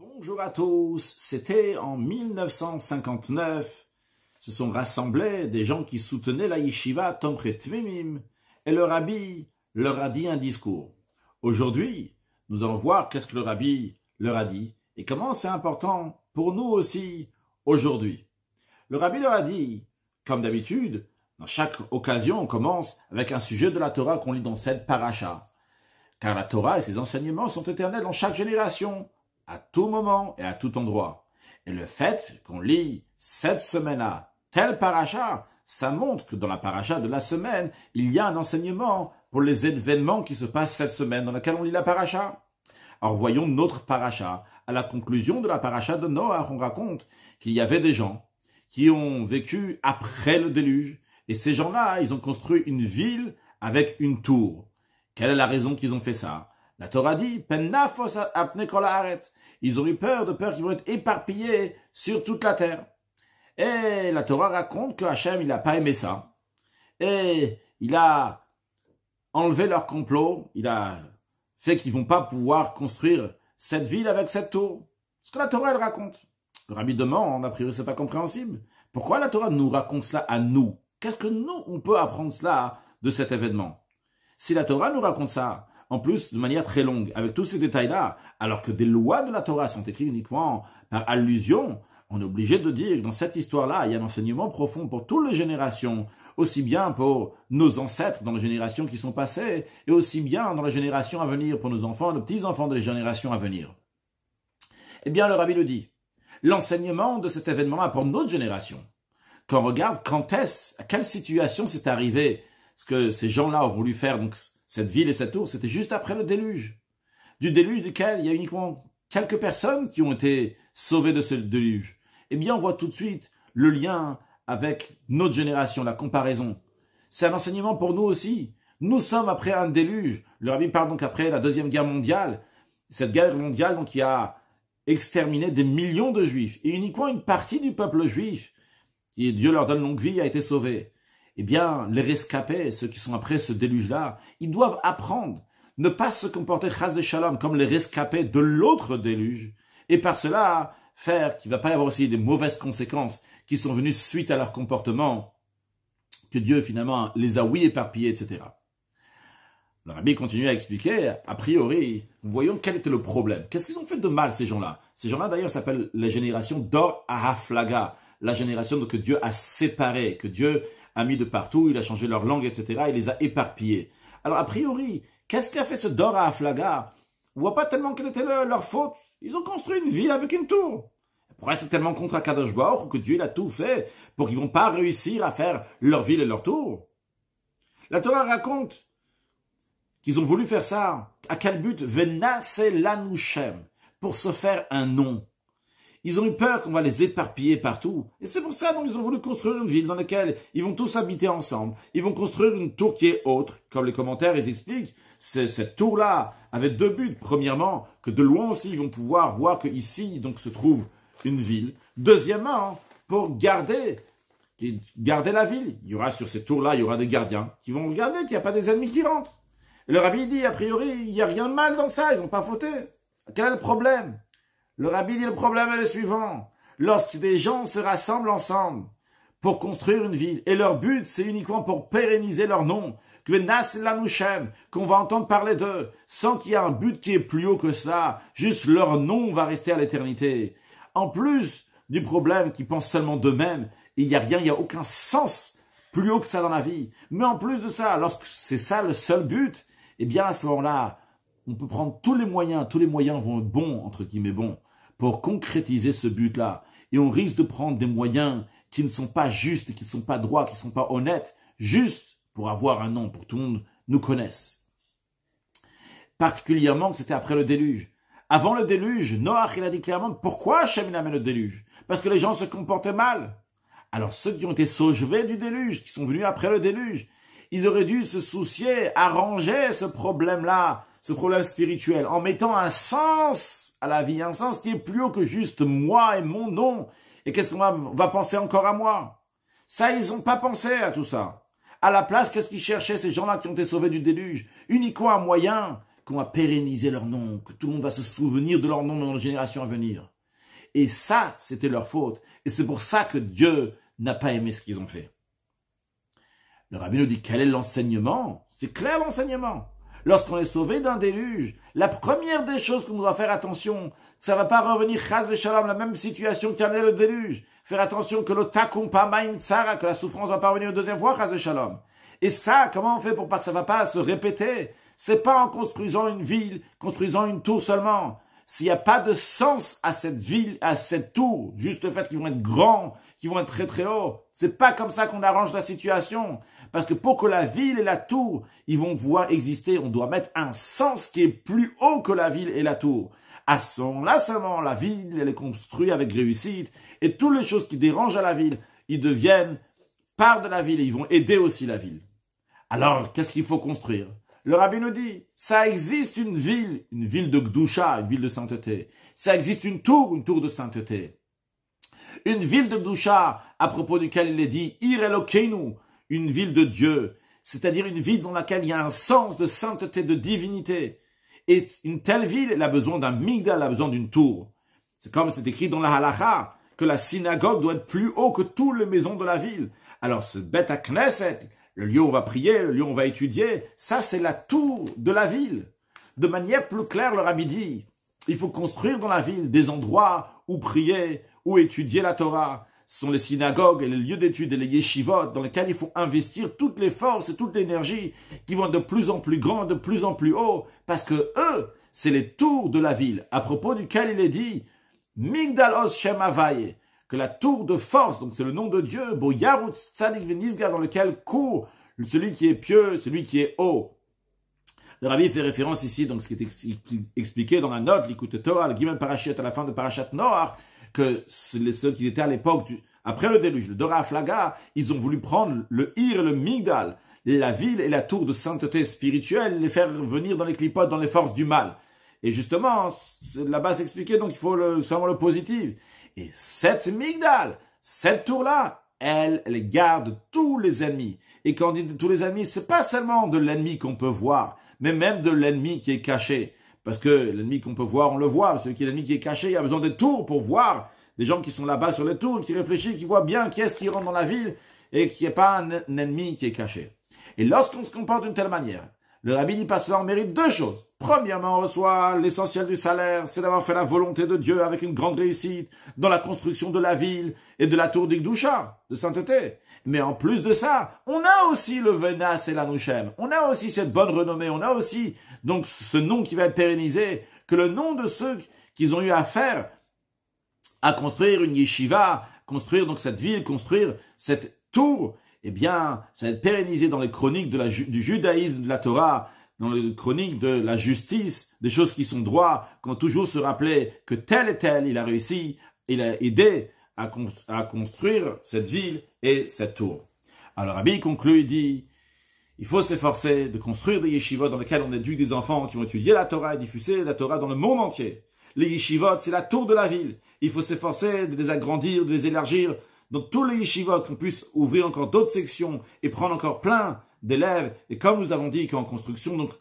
Bonjour à tous, c'était en 1959. Se sont rassemblés des gens qui soutenaient la yeshiva Tomchei Tvimim et le rabbi leur a dit un discours. Aujourd'hui, nous allons voir qu'est-ce que le rabbi leur a dit et comment c'est important pour nous aussi aujourd'hui. Le rabbi leur a dit, comme d'habitude, dans chaque occasion, on commence avec un sujet de la Torah qu'on lit dans cette paracha. Car la Torah et ses enseignements sont éternels dans chaque génération, à tout moment et à tout endroit. Et le fait qu'on lit cette semaine-là, telle paracha, ça montre que dans la paracha de la semaine, il y a un enseignement pour les événements qui se passent cette semaine dans laquelle on lit la paracha. Alors voyons notre paracha. À la conclusion de la paracha de Noach, on raconte qu'il y avait des gens qui ont vécu après le déluge. Et ces gens-là, ils ont construit une ville avec une tour. Quelle est la raison qu'ils ont fait ça? La Torah dit, Pennafos apne kol haaretz. Ils ont eu peur qu'ils vont être éparpillés sur toute la terre. Et la Torah raconte que Hachem, il n'a pas aimé ça. Et il a enlevé leur complot. Il a fait qu'ils vont pas pouvoir construire cette ville avec cette tour. Ce que la Torah, elle raconte. Le rabbi demande, a priori, c'est pas compréhensible. Pourquoi la Torah nous raconte cela à nous? Qu'est-ce que nous, on peut apprendre cela de cet événement? Si la Torah nous raconte ça, en plus de manière très longue, avec tous ces détails-là, alors que des lois de la Torah sont écrites uniquement par allusion, on est obligé de dire que dans cette histoire-là, il y a un enseignement profond pour toutes les générations, aussi bien pour nos ancêtres dans les générations qui sont passées, et aussi bien dans la génération à venir pour nos enfants, nos petits-enfants des générations à venir. Eh bien, le rabbi le dit, l'enseignement de cet événement-là pour notre génération, quand on regarde quand est-ce, à quelle situation c'est arrivé, ce que ces gens-là ont voulu faire, donc cette ville et cette tour, c'était juste après le déluge. Du déluge duquel il y a uniquement quelques personnes qui ont été sauvées de ce déluge. Eh bien, on voit tout de suite le lien avec notre génération, la comparaison. C'est un enseignement pour nous aussi. Nous sommes après un déluge. Le rabbi parle donc après la Deuxième Guerre mondiale. Cette guerre mondiale donc, qui a exterminé des millions de juifs. Et uniquement une partie du peuple juif, qui Dieu leur donne longue vie, a été sauvée. Eh bien, les rescapés, ceux qui sont après ce déluge-là, ils doivent apprendre, ne pas se comporter chas de shalom comme les rescapés de l'autre déluge, et par cela faire qu'il ne va pas y avoir aussi des mauvaises conséquences qui sont venues suite à leur comportement, que Dieu finalement les a éparpillés, etc. Le rabbi continue à expliquer, a priori, voyons quel était le problème. Qu'est-ce qu'ils ont fait de mal, ces gens-là? Ces gens-là, d'ailleurs, s'appellent la génération d'Or Ahaflaga, la génération que Dieu a séparée, que Dieu a mis de partout, il a changé leur langue, etc. Il les a éparpillés. Alors, a priori, qu'est-ce qu'a fait ce Dor Ahaflaga? On voit pas tellement quelle était leur faute. Ils ont construit une ville avec une tour. Pourquoi être tellement contre Akadosh Baruch que Dieu il a tout fait pour qu'ils vont pas réussir à faire leur ville et leur tour? La Torah raconte qu'ils ont voulu faire ça. À quel but? Venase lanushem, pour se faire un nom. Ils ont eu peur qu'on va les éparpiller partout. Et c'est pour ça qu'ils ont voulu construire une ville dans laquelle ils vont tous habiter ensemble. Ils vont construire une tour qui est haute. Comme les commentaires ils expliquent, cette tour-là avait deux buts. Premièrement, que de loin aussi ils vont pouvoir voir qu'ici donc se trouve une ville. Deuxièmement, pour garder la ville. Il y aura sur cette tour-là, il y aura des gardiens qui vont regarder qu'il n'y a pas des ennemis qui rentrent. Et le rabbi dit, a priori, il n'y a rien de mal dans ça, ils n'ont pas fauté. Quel est le problème? Le rabbi dit, le problème est le suivant. Lorsque des gens se rassemblent ensemble pour construire une ville, et leur but, c'est uniquement pour pérenniser leur nom, que Nas Lanushem, qu'on va entendre parler d'eux, sans qu'il y ait un but qui est plus haut que ça, juste leur nom va rester à l'éternité. En plus du problème qu'ils pensent seulement d'eux-mêmes, il n'y a rien, il n'y a aucun sens plus haut que ça dans la vie. Mais en plus de ça, lorsque c'est ça le seul but, eh bien à ce moment-là, on peut prendre tous les moyens vont être bons, entre guillemets bons, pour concrétiser ce but-là. Et on risque de prendre des moyens qui ne sont pas justes, qui ne sont pas droits, qui ne sont pas honnêtes, juste pour avoir un nom, pour que tout le monde nous connaisse. Particulièrement que c'était après le déluge. Avant le déluge, Noach, il a dit clairement, pourquoi Hachem il amène le déluge? Parce que les gens se comportaient mal. Alors ceux qui ont été sauvés du déluge, qui sont venus après le déluge, ils auraient dû se soucier, arranger ce problème-là, ce problème spirituel, en mettant un sens à la vie, un sens qui est plus haut que juste moi et mon nom. Et qu'est-ce qu'on va penser encore à moi? Ça, ils n'ont pas pensé à tout ça. À la place, qu'est-ce qu'ils cherchaient, ces gens-là qui ont été sauvés du déluge? Uniquement un moyen qu'on va pérenniser leur nom, que tout le monde va se souvenir de leur nom dans les générations à venir. Et ça, c'était leur faute. Et c'est pour ça que Dieu n'a pas aimé ce qu'ils ont fait. Le rabbi nous dit, quel est l'enseignement? C'est clair l'enseignement. Lorsqu'on est sauvé d'un déluge, la première des choses qu'on doit faire attention, ça ne va pas revenir chas v'shalom, la même situation qui a amené le déluge. Faire attention que l'otakum pa maim tsara, que la souffrance ne va pas revenir une deuxième fois, chas v'shalom. Et ça, comment on fait pour pas que ça ne va pas se répéter? C'est pas en construisant une ville, construisant une tour seulement. S'il n'y a pas de sens à cette ville, à cette tour, juste le fait qu'ils vont être grands, qu'ils vont être très très hauts, c'est pas comme ça qu'on arrange la situation. Parce que pour que la ville et la tour, ils vont pouvoir exister, on doit mettre un sens qui est plus haut que la ville et la tour. À ce moment-là seulement, la ville, elle est construite avec réussite, et toutes les choses qui dérangent à la ville, ils deviennent part de la ville et ils vont aider aussi la ville. Alors, qu'est-ce qu'il faut construire? Le rabbi nous dit, ça existe une ville de Gdusha, une ville de sainteté. Ça existe une tour de sainteté. Une ville de Gdusha, à propos duquel il est dit, Ir Elokeinu, une ville de Dieu. C'est-à-dire une ville dans laquelle il y a un sens de sainteté, de divinité. Et une telle ville, elle a besoin d'un migdal, elle a besoin d'une tour. C'est comme c'est écrit dans la halakha, que la synagogue doit être plus haut que toutes les maisons de la ville. Alors ce Bet HaKnesset, le lieu où on va prier, le lieu où on va étudier, ça c'est la tour de la ville. De manière plus claire, le rabbi dit, il faut construire dans la ville des endroits où prier, où étudier la Torah. Ce sont les synagogues et les lieux d'études et les yeshivot dans lesquels il faut investir toutes les forces et toute l'énergie qui vont de plus en plus grands, de plus en plus haut, parce que eux, c'est les tours de la ville, à propos duquel il est dit, Migdal Os Shem Havaye, que la tour de force, donc c'est le nom de Dieu, Bo Yarut Tzadik Venisga, dans lequel court celui qui est pieux, celui qui est haut. Le rabbi fait référence ici, donc ce qui est expliqué dans la note, l'Ikut Torah, le Gimel Parashat, à la fin de Parashat Noach, que ceux qui étaient à l'époque, après le déluge, le Dora Aflaga, ils ont voulu prendre le Ir et le Migdal, la ville et la tour de sainteté spirituelle, les faire venir dans les clipotes, dans les forces du mal. Et justement, là-bas c'est expliqué, donc il faut seulement le positif. Et cette Migdal, cette tour-là, elle garde tous les ennemis. Et quand on dit tous les ennemis, c'est pas seulement de l'ennemi qu'on peut voir, mais même de l'ennemi qui est caché. Parce que l'ennemi qu'on peut voir, on le voit. Celui qui est l'ennemi qui est caché, il y a besoin des tours pour voir. Des gens qui sont là-bas sur les tours, qui réfléchissent, qui voient bien qui est-ce qui rentre dans la ville et qui n'est pas un ennemi qui est caché. Et lorsqu'on se comporte d'une telle manière, le rabbi dit pas cela, on mérite deux choses. Premièrement, on reçoit l'essentiel du salaire, c'est d'avoir fait la volonté de Dieu avec une grande réussite dans la construction de la ville et de la tour d'Igdusha, de sainteté. Mais en plus de ça, on a aussi le Venas et l'Anouchem. On a aussi cette bonne renommée. On a aussi donc ce nom qui va être pérennisé, que le nom de ceux qui ont eu affaire à construire une yeshiva, construire donc cette ville, construire cette tour, eh bien, ça va être pérennisé dans les chroniques du judaïsme, de la Torah, dans les chroniques de la justice, des choses qui sont droits, qu'on toujours se rappeler que tel et tel, il a réussi, il a aidé à construire cette ville et cette tour. Alors, Rabbi conclut, il dit, il faut s'efforcer de construire des yeshivot dans lesquels on éduque des enfants qui vont étudier la Torah et diffuser la Torah dans le monde entier. Les yeshivot, c'est la tour de la ville. Il faut s'efforcer de les agrandir, de les élargir. Donc tous les yeshivot, qu'on puisse ouvrir encore d'autres sections et prendre encore plein d'élèves. Et comme nous avons dit qu'en construction, donc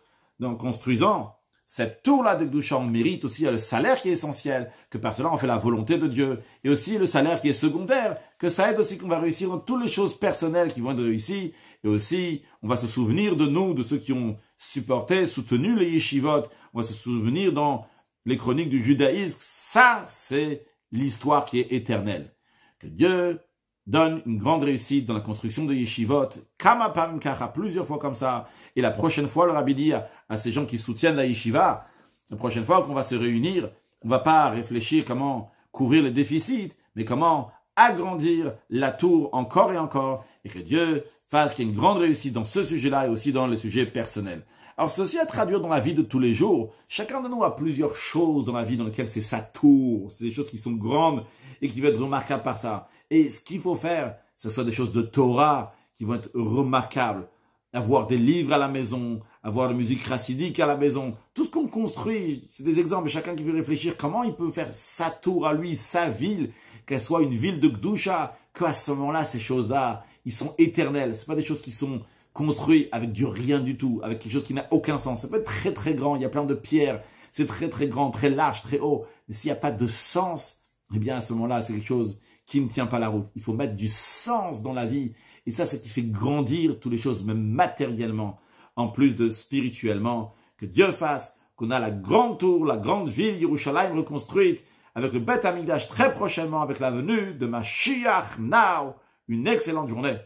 en construisant cette tour-là de Gdusha, on mérite aussi le salaire qui est essentiel, que par cela on fait la volonté de Dieu. Et aussi le salaire qui est secondaire, que ça aide aussi qu'on va réussir dans toutes les choses personnelles qui vont être réussies. Et aussi, on va se souvenir de nous, de ceux qui ont supporté, soutenu les yeshivot. On va se souvenir dans les chroniques du judaïsme. Ça, c'est l'histoire qui est éternelle. Que Dieu donne une grande réussite dans la construction de yeshivot, kama pam kacha, plusieurs fois comme ça. Et la prochaine fois, le rabbi dit à ces gens qui soutiennent la yeshiva, la prochaine fois qu'on va se réunir, on va pas réfléchir comment couvrir les déficits, mais comment agrandir la tour encore et encore, et que Dieu fasse qu'il y ait une grande réussite dans ce sujet-là et aussi dans les sujets personnels. Alors, ceci à traduire dans la vie de tous les jours. Chacun de nous a plusieurs choses dans la vie dans lesquelles c'est sa tour. C'est des choses qui sont grandes et qui vont être remarquables par ça. Et ce qu'il faut faire, ce sont des choses de Torah qui vont être remarquables. Avoir des livres à la maison, avoir de la musique chassidique à la maison. Tout ce qu'on construit, c'est des exemples. Chacun qui veut réfléchir comment il peut faire sa tour à lui, sa ville, qu'elle soit une ville de Gdusha, qu'à ce moment-là, ces choses-là, ils sont éternels. C'est pas des choses qui sont construit avec du rien du tout, avec quelque chose qui n'a aucun sens. Ça peut être très très grand, il y a plein de pierres, c'est très très grand, très large, très haut. Mais s'il n'y a pas de sens, eh bien à ce moment-là, c'est quelque chose qui ne tient pas la route. Il faut mettre du sens dans la vie. Et ça, c'est ce qui fait grandir toutes les choses, même matériellement, en plus de spirituellement. Que Dieu fasse qu'on a la grande tour, la grande ville Yerushalayim reconstruite, avec le Beth Amikdash très prochainement, avec la venue de Mashiach Now. Une excellente journée.